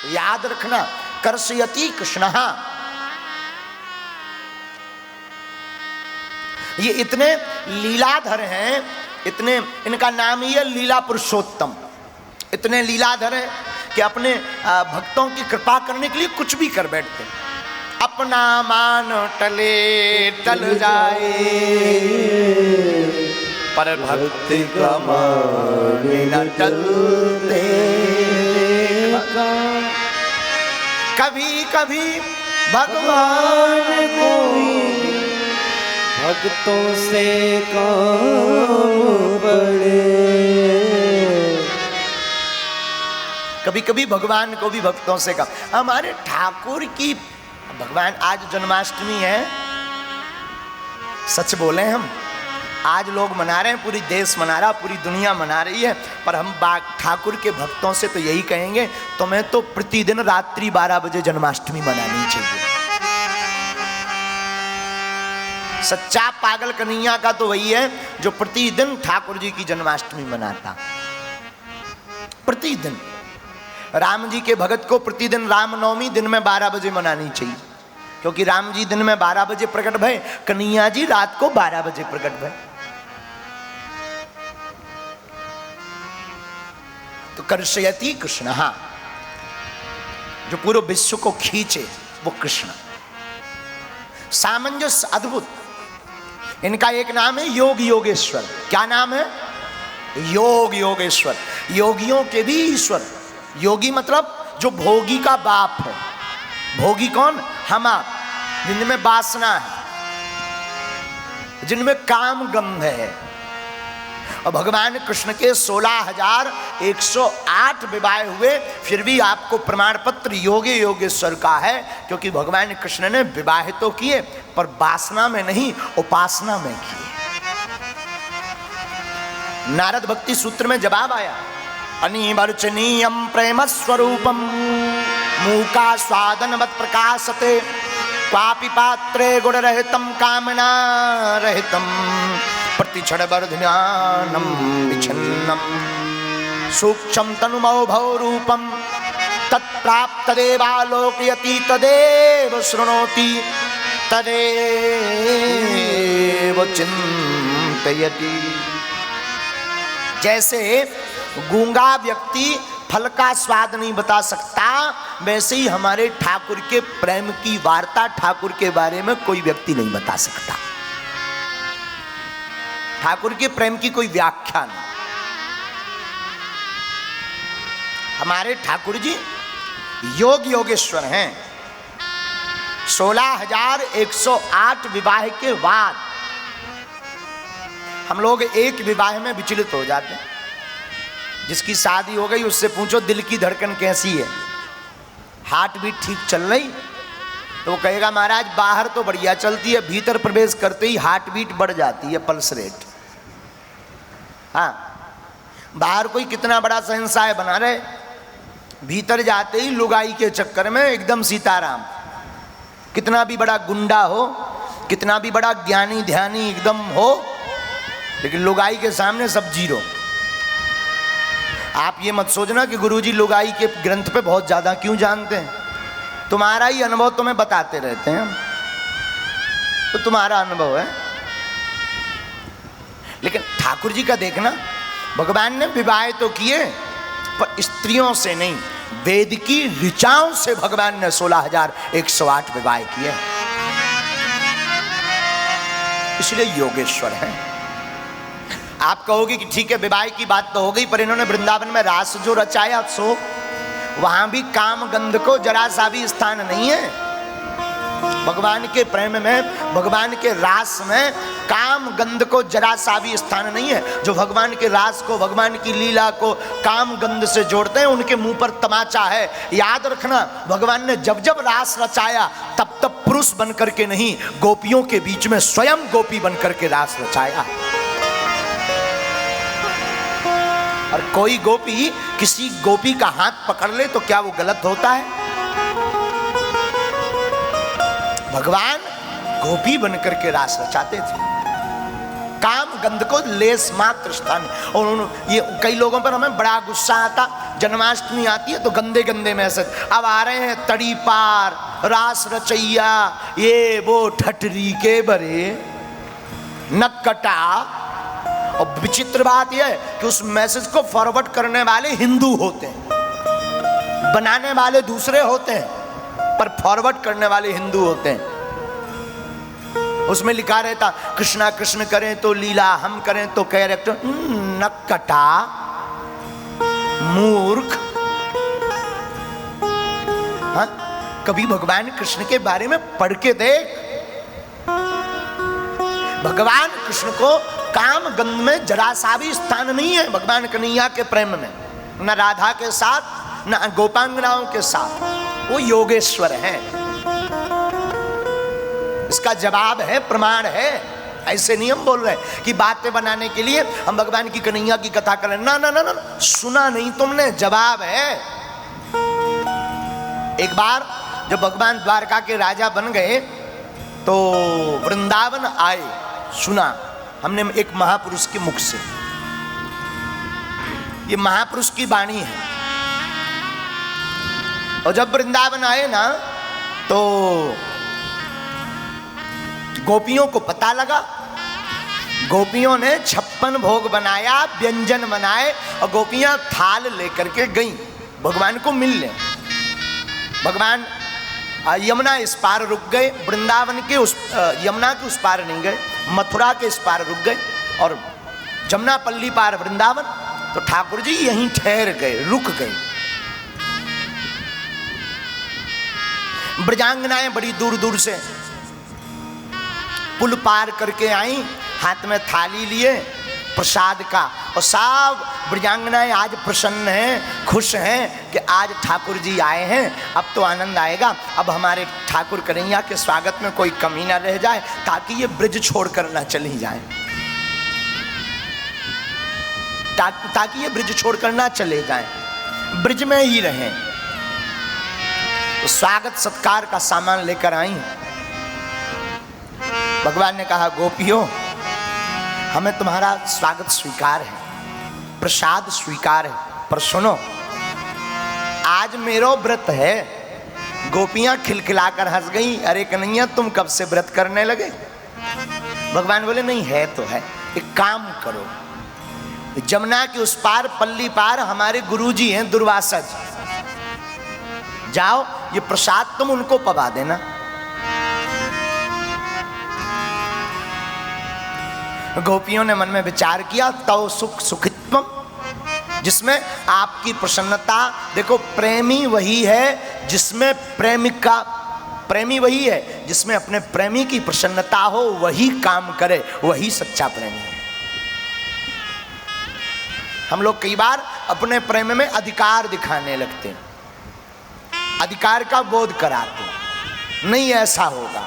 याद रखना, कर्षयति कृष्ण। ये इतने लीलाधर हैं, इतने, इनका नाम ही है लीला पुरुषोत्तम। इतने लीलाधर हैं कि अपने भक्तों की कृपा करने के लिए कुछ भी कर बैठते हैं। अपना मान टले टल जाए, पर भक्ति का मान न टलते। कभी कभी भगवान को भक्तों से काम पड़े। कभी कभी भगवान को भी भक्तों से काम। हमारे ठाकुर की, भगवान, आज जन्माष्टमी है, सच बोले हम, आज लोग मना रहे हैं, पूरी देश मना रहा, पूरी दुनिया मना रही है, पर हम ठाकुर के भक्तों से तो यही कहेंगे, तुम्हें तो प्रतिदिन रात्रि 12 बजे जन्माष्टमी मनानी चाहिए। सच्चा पागल कन्हैया का तो वही है जो प्रतिदिन ठाकुर जी की जन्माष्टमी मनाता, प्रतिदिन। राम जी के भगत को प्रतिदिन रामनवमी दिन में 12 बजे मनानी चाहिए, क्योंकि राम जी दिन में 12 बजे प्रकट भय, कन्हैया जी रात को 12 बजे प्रकट भय। तो कर्षयति कृष्ण, जो पूरे विश्व को खींचे वो कृष्ण। सामंजस्य अद्भुत। इनका एक नाम है योग योगेश्वर। क्या नाम है? योग योगेश्वर। योगियों के भी ईश्वर। योगी मतलब जो भोगी का बाप है। भोगी कौन? हम आप, जिनमें वासना है, जिनमें काम गंध है। और भगवान कृष्ण के 16,108 विवाह हुए, फिर भी आपको प्रमाण पत्र योगे योगेश्वर का है, क्योंकि भगवान कृष्ण ने विवाह तो किए पर वासना में नहीं, उपासना में किए। नारद भक्ति सूत्र में जवाब आया, अनिवर्चनीयम प्रेम स्वरूपम मूका स्वादनवत् प्रकाशते क्वापि पात्रे गुण रहितम कामना रहितम प्रतिक्षण वर्धमानं विच्छिन्नं सूक्ष्म तनुमौभौ रूपम तत्प्राप्तदेवालोकयति तदेव शृणोति तदेव चिन्तयति। जैसे गूंगा व्यक्ति फल का स्वाद नहीं बता सकता, वैसे ही हमारे ठाकुर के प्रेम की वार्ता, ठाकुर के बारे में कोई व्यक्ति नहीं बता सकता। ठाकुर के प्रेम की कोई व्याख्या नहीं। हमारे ठाकुर जी योग योगेश्वर हैं। 16,108 विवाह के बाद हम लोग एक विवाह में विचलित हो जाते हैं। जिसकी शादी हो गई उससे पूछो दिल की धड़कन कैसी है, हार्ट बीट ठीक चल रही? तो वो कहेगा महाराज बाहर तो बढ़िया चलती है, भीतर प्रवेश करते ही हार्ट बीट बढ़ जाती है, पल्स रेट। हाँ, बाहर कोई कितना बड़ा शहंशाह बना रहे, भीतर जाते ही लुगाई के चक्कर में एकदम सीताराम। कितना भी बड़ा गुंडा हो, कितना भी बड़ा ज्ञानी ध्यानी एकदम हो, लेकिन लुगाई के सामने सब जीरो। आप ये मत सोचना कि गुरुजी लुगाई के ग्रंथ पे बहुत ज़्यादा क्यों जानते हैं, तुम्हारा ही अनुभव तुम्हें बताते रहते हैं, तो तुम्हारा अनुभव है। लेकिन ठाकुर जी का देखना, भगवान ने विवाह तो किए पर स्त्रियों से नहीं, वेद की ऋचाओं से भगवान ने 16,108 विवाह किए, इसलिए योगेश्वर है। आप कहोगे कि ठीक है विवाह की बात तो हो गई, पर इन्होंने वृंदावन में रास जो रचाया सो वहां भी काम गंध को जरा सा भी स्थान नहीं है। भगवान के प्रेम में, भगवान के रास में काम गंध को जरा सा भी स्थान नहीं है। जो भगवान के रास को, भगवान की लीला को काम गंध से जोड़ते हैं उनके मुंह पर तमाचा है। याद रखना, भगवान ने जब जब रास रचाया तब तब पुरुष बनकर के नहीं, गोपियों के बीच में स्वयं गोपी बनकर के रास रचाया। और कोई गोपी किसी गोपी का हाथ पकड़ ले तो क्या वो गलत होता है? भगवान गोपी बनकर के रास रचाते थे, काम गंध को लेस मात्र स्थान। और ये कई लोगों पर हमें बड़ा गुस्सा आता, जन्माष्टमी आती है तो गंदे गंदे मैसेज अब आ रहे हैं, तड़ी पार, रास रचैया, ये वो ठटरी के बरे नक्कटा। और विचित्र बात यह है कि उस मैसेज को फॉरवर्ड करने वाले हिंदू होते हैं, बनाने वाले दूसरे होते हैं, पर फॉरवर्ड करने वाले हिंदू होते हैं। उसमें लिखा रहता कृष्णा कृष्ण करें तो लीला, हम करें तो कैरेक्टर। नक्कटा, मूर्ख। हाँ? कभी भगवान कृष्ण के बारे में पढ़ के देख। भगवान कृष्ण को काम गंध में जरा सा भी स्थान नहीं है। भगवान कन्हैया के प्रेम में न राधा के साथ न गोपांगनाओं के साथ, वो योगेश्वर है। इसका जवाब है, प्रमाण है। ऐसे नहीं हम बोल रहे कि बातें बनाने के लिए हम भगवान की कन्हैया की कथा करें। ना ना ना ना, सुना नहीं तुमने, जवाब है। एक बार जब भगवान द्वारका के राजा बन गए तो वृंदावन आए, सुना हमने एक महापुरुष के मुख से। ये महापुरुष की वाणी है। और जब वृंदावन आए ना तो गोपियों को पता लगा। गोपियों ने 56 भोग बनाया, व्यंजन बनाए और गोपियां थाल लेकर के गईं भगवान को मिलने। भगवान यमुना इस पार रुक गए, वृंदावन के उस यमुना के उस पार नहीं गए, मथुरा के इस पार रुक गए और जमुनापल्ली पार वृंदावन। तो ठाकुर जी यहीं ठहर गए, रुक गए। ब्रजांगनाएं बड़ी दूर दूर से पुल पार करके आई, हाथ में थाली लिए प्रसाद का, और सब ब्रजांगनाएं आज प्रसन्न हैं, खुश हैं कि आज ठाकुर जी आए हैं, अब तो आनंद आएगा। अब हमारे ठाकुर कन्हैया के स्वागत में कोई कमी ना रह जाए, ताकि ये ब्रज छोड़कर ना चली जाए, ताकि ये ब्रज छोड़कर ना चले जाए, ब्रज में ही रहें। तो स्वागत सत्कार का सामान लेकर आई। भगवान ने कहा, गोपियों हमें तुम्हारा स्वागत स्वीकार है, प्रसाद स्वीकार है, पर सुनो आज मेरो व्रत है। गोपियां खिलखिलाकर हंस गई, अरे कन्हैया तुम कब से व्रत करने लगे? भगवान बोले, नहीं है तो है, एक काम करो, जमुना के उस पार पल्ली पार हमारे गुरुजी हैं दुर्वासा जी, जाओ ये प्रसाद तुम उनको पवा देना। गोपियों ने मन में विचार किया, तव सुख सुखित्वम, जिसमें आपकी प्रसन्नता। देखो प्रेमी वही है जिसमें प्रेमिका, प्रेमी वही है जिसमें अपने प्रेमी की प्रसन्नता हो, वही काम करे, वही सच्चा प्रेमी है। हम लोग कई बार अपने प्रेम में अधिकार दिखाने लगते हैं, अधिकार का बोध कराते हैं, नहीं ऐसा होगा।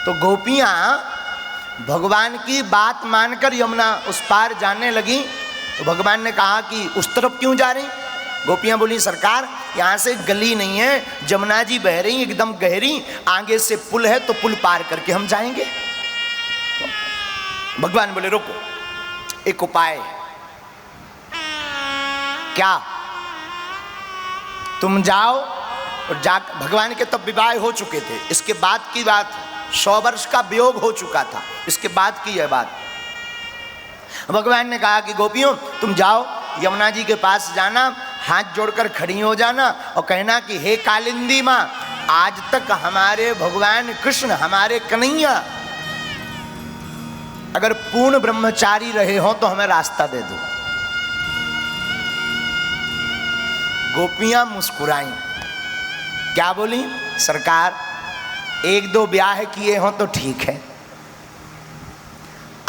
तो गोपियां भगवान की बात मानकर यमुना उस पार जाने लगी। तो भगवान ने कहा कि उस तरफ क्यों जा रही? गोपियां बोली, सरकार यहाँ से गली नहीं है, जमुना जी बह रही एकदम गहरी, आगे से पुल है तो पुल पार करके हम जाएंगे। भगवान बोले, रुको, एक उपाय है। क्या? तुम जाओ और जा, भगवान के तब विवाह हो चुके थे, इसके बाद की बात, 100 वर्ष का वियोग हो चुका था, इसके बाद की यह बात। भगवान ने कहा कि गोपियों तुम जाओ, यमुना जी के पास जाना, हाथ जोड़कर खड़ी हो जाना और कहना कि हे कालिंदी माँ, आज तक हमारे भगवान कृष्ण, हमारे कन्हैया अगर पूर्ण ब्रह्मचारी रहे हो तो हमें रास्ता दे दो। गोपियां मुस्कुराई, क्या बोली? सरकार 1-2 ब्याह किए हो तो ठीक है,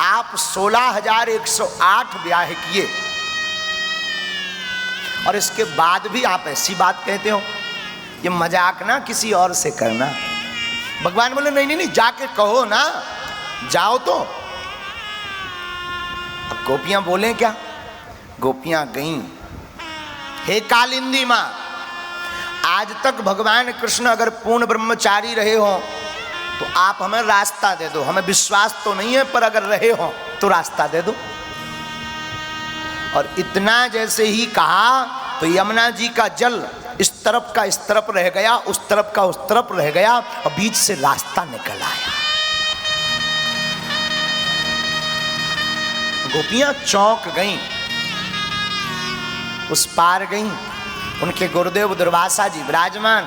आप 16,108 ब्याह किए और इसके बाद भी आप ऐसी बात कहते हो, ये मजाक ना किसी और से करना। भगवान बोले, नहीं नहीं नहीं, जाके कहो ना, जाओ तो। अब गोपियां बोले क्या? गोपियां गईं, हे कालिंदी माँ, आज तक भगवान कृष्ण अगर पूर्ण ब्रह्मचारी रहे हो तो आप हमें रास्ता दे दो। हमें विश्वास तो नहीं है, पर अगर रहे हो तो रास्ता दे दो। और इतना जैसे ही कहा तो यमुना जी का जल इस तरफ का इस तरफ रह गया, उस तरफ का उस तरफ रह गया और बीच से रास्ता निकल आया। गोपियां चौंक गईं, उस पार गईं। उनके गुरुदेव दुर्वासा जी विराजमान,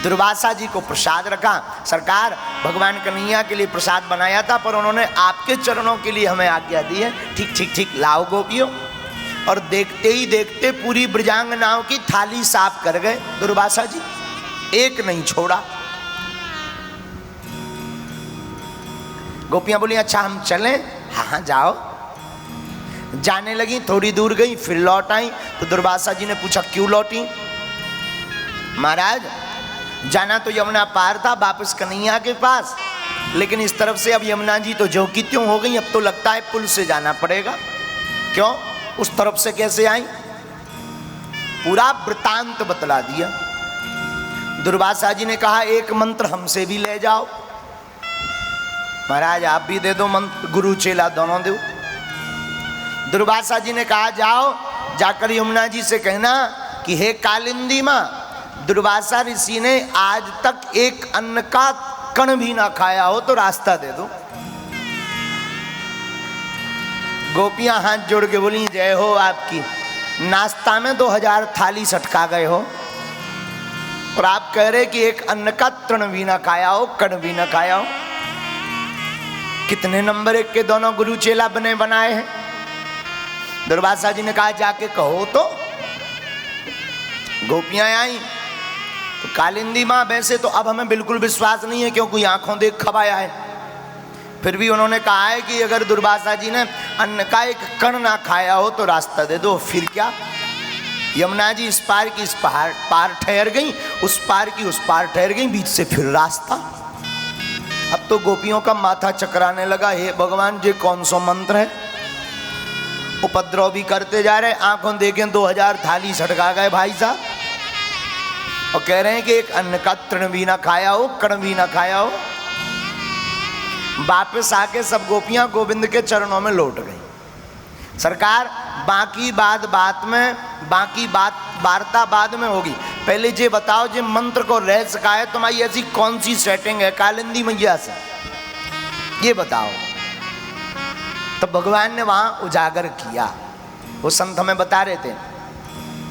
दुर्वासा जी को प्रसाद रखा। सरकार, भगवान कन्हैया के लिए प्रसाद बनाया था पर उन्होंने आपके चरणों के लिए हमें आज्ञा दी है। ठीक ठीक ठीक, लाओ गोपियों। और देखते ही देखते पूरी ब्रजांगनाओं की थाली साफ कर गए दुर्वासा जी, एक नहीं छोड़ा। गोपियां बोली अच्छा हम चलें? हाँ हाँ जाओ। जाने लगी, थोड़ी दूर गई, फिर लौट आई। तो दुर्वासा जी ने पूछा क्यों लौटी? महाराज, जाना तो यमुना पार था वापस कन्हैया के पास, लेकिन इस तरफ से अब यमुना जी तो ज्यों की त्यों हो गई, अब तो लगता है पुल से जाना पड़ेगा। क्यों? उस तरफ से कैसे आई? पूरा वृतांत बतला दिया। दुर्वासा जी ने कहा एक मंत्र हमसे भी ले जाओ। महाराज आप भी दे दो मंत्र, गुरु चेला दोनों दो। दुर्वासा जी ने कहा जाओ, जाकर यमुना जी से कहना कि हे कालिंदी माँ, दुर्वासा ऋषि ने आज तक एक अन्न का कण भी ना खाया हो तो रास्ता दे दो। गोपियां हाथ जोड़ के बोली जय हो आपकी। नाश्ता में 2000 थाली सटका गए हो और आप कह रहे कि एक अन्न का तृण भी ना खाया हो, कण भी ना खाया हो। कितने नंबर एक के दोनों गुरु चेला बने बनाए हैं। दुर्वासा जी ने कहा जाके कहो तो। गोपियां आई तो कालिंदी माँ वैसे तो अब हमें बिल्कुल विश्वास नहीं है क्योंकि आंखों देख खबाया है, फिर भी उन्होंने कहा है कि अगर दुर्वासा जी ने अन्न का एक कण ना खाया हो तो रास्ता दे दो। फिर क्या? यमुना जी इस पार की इस पार ठहर गई, उस पार की उस पार ठहर गई, बीच से फिर रास्ता। अब तो गोपियों का माथा चकराने लगा, हे भगवान ये कौन सा मंत्र है? उपद्रव भी करते जा रहे, आंखों देखें 2000 थाली सटका गए भाई साहब, और कह रहे हैं कि एक अन्न का तृण भी ना खाया हो, कण भी ना खाया हो। वापस आके सब गोपियां गोविंद के चरणों में लौट गई। सरकार बाकी बात वार्ता बाद में होगी, पहले ये बताओ जे मंत्र को रह सका है तुम्हारी ऐसी कौन सी सेटिंग है कालिंदी मैया से, ये बताओ। तो भगवान ने वहां उजागर किया। वो संत हमें बता रहे थे,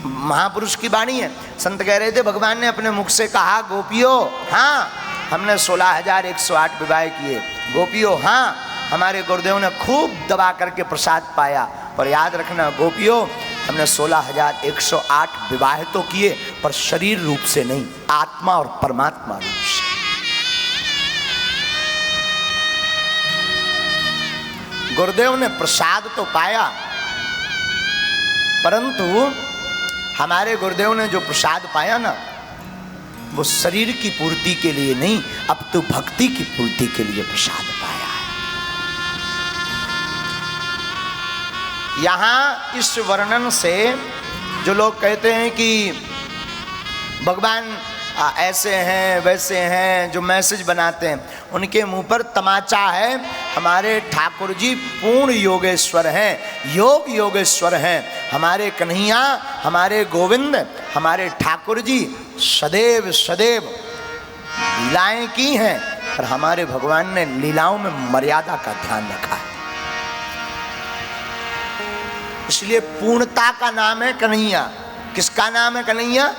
महापुरुष की वाणी है, संत कह रहे थे भगवान ने अपने मुख से कहा गोपियों हाँ हमने 16,108 विवाह किए। गोपियों हाँ हमारे गुरुदेव ने खूब दबा करके प्रसाद पाया, पर याद रखना गोपियों हमने 16,108 विवाह तो किए पर शरीर रूप से नहीं, आत्मा और परमात्मा रूप से। गुरुदेव ने प्रसाद तो पाया परंतु हमारे गुरुदेव ने जो प्रसाद पाया ना वो शरीर की पूर्ति के लिए नहीं, अब तो भक्ति की पूर्ति के लिए प्रसाद पाया है। यहां इस वर्णन से जो लोग कहते हैं कि भगवान ऐसे हैं वैसे हैं, जो मैसेज बनाते हैं उनके मुंह पर तमाचा है। हमारे ठाकुर जी पूर्ण योगेश्वर हैं, योग योगेश्वर हैं। हमारे कन्हैया, हमारे गोविंद, हमारे ठाकुर जी सदैव सदैव लीलाएं की हैं, और हमारे भगवान ने लीलाओं में मर्यादा का ध्यान रखा है। इसलिए पूर्णता का नाम है कन्हैया। किसका नाम है कन्हैया?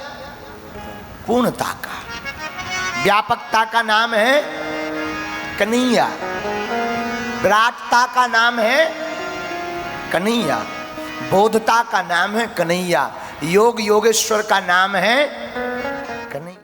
पूर्णता का। व्यापकता का नाम है कन्हैया, विराटता का नाम है कन्हैया, बोधता का नाम है कन्हैया, योग योगेश्वर का नाम है